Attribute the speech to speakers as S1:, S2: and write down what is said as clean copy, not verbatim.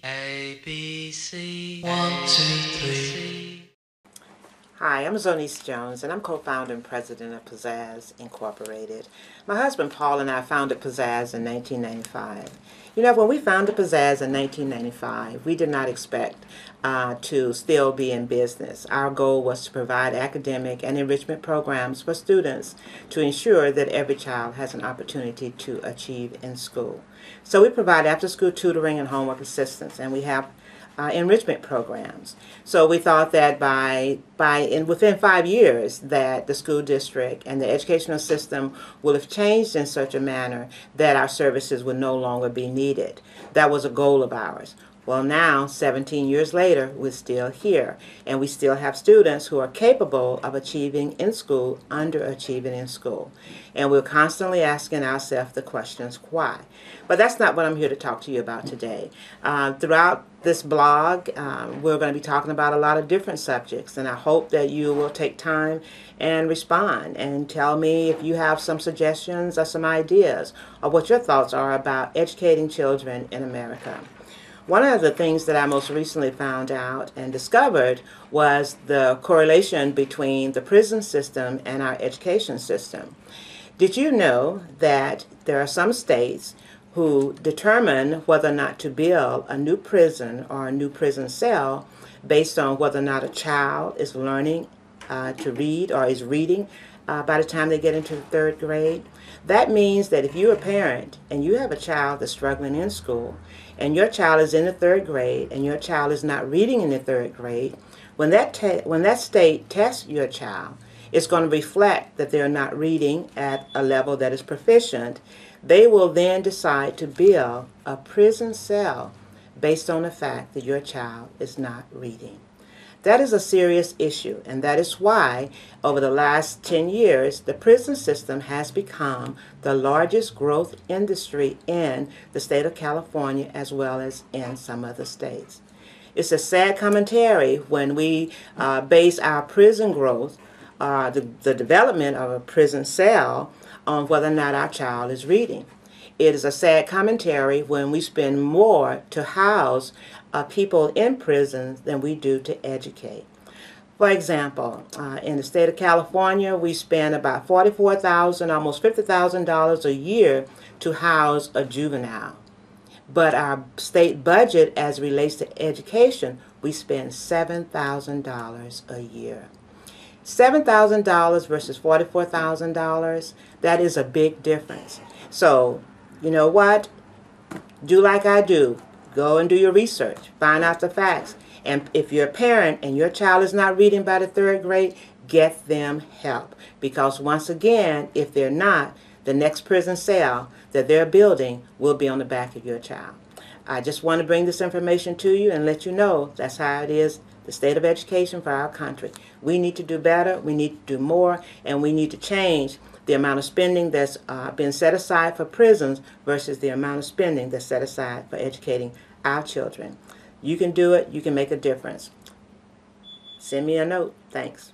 S1: A, B, C, 1, 2, 3.
S2: Hi, I'm Zoeneice Jones, and I'm co-founder and president of Pazzaz Incorporated. My husband Paul and I founded Pazzaz in 1995. You know, when we founded Pazzaz in 1995, we did not expect to still be in business. Our goal was to provide academic and enrichment programs for students to ensure that every child has an opportunity to achieve in school. So we provide after-school tutoring and homework assistance, and we have enrichment programs. So we thought that within 5 years that the school district and the educational system will have changed in such a manner that our services would no longer be needed. That was a goal of ours. Well, now, 17 years later, we're still here, and we still have students who are capable of achieving in school, underachieving in school. And we're constantly asking ourselves the questions, why? But that's not what I'm here to talk to you about today. Throughout this blog, we're going to be talking about a lot of different subjects, and I hope that you will take time and respond and tell me if you have some suggestions or some ideas or what your thoughts are about educating children in America. One of the things that I most recently found out and discovered was the correlation between the prison system and our education system. Did you know that there are some states who determine whether or not to build a new prison or a new prison cell based on whether or not a child is learning to read or is reading by the time they get into the 3rd grade? That means that if you're a parent and you have a child that's struggling in school and your child is in the 3rd grade and your child is not reading in the 3rd grade, when that state tests your child, it's going to reflect that they're not reading at a level that is proficient. They will then decide to build a prison cell based on the fact that your child is not reading. That is a serious issue, and that is why over the last 10 years the prison system has become the largest growth industry in the state of California as well as in some other states. It's a sad commentary when we base our prison growth, the development of a prison cell, on whether or not our child is reading. It is a sad commentary when we spend more to house people in prisons than we do to educate. For example, in the state of California, we spend about $44,000, almost $50,000 a year to house a juvenile. But our state budget as it relates to education, we spend $7,000 a year. $7,000 versus $44,000, that is a big difference. So, you know what? Do like I do. Go and do your research. Find out the facts. And if you're a parent and your child is not reading by the 3rd grade, get them help. Because once again, if they're not, the next prison cell that they're building will be on the back of your child. I just want to bring this information to you and let you know that's how it is, the state of education for our country. We need to do better, we need to do more, and we need to change the amount of spending that's been set aside for prisons versus the amount of spending that's set aside for educating our children. You can do it, you can make a difference. Send me a note. Thanks.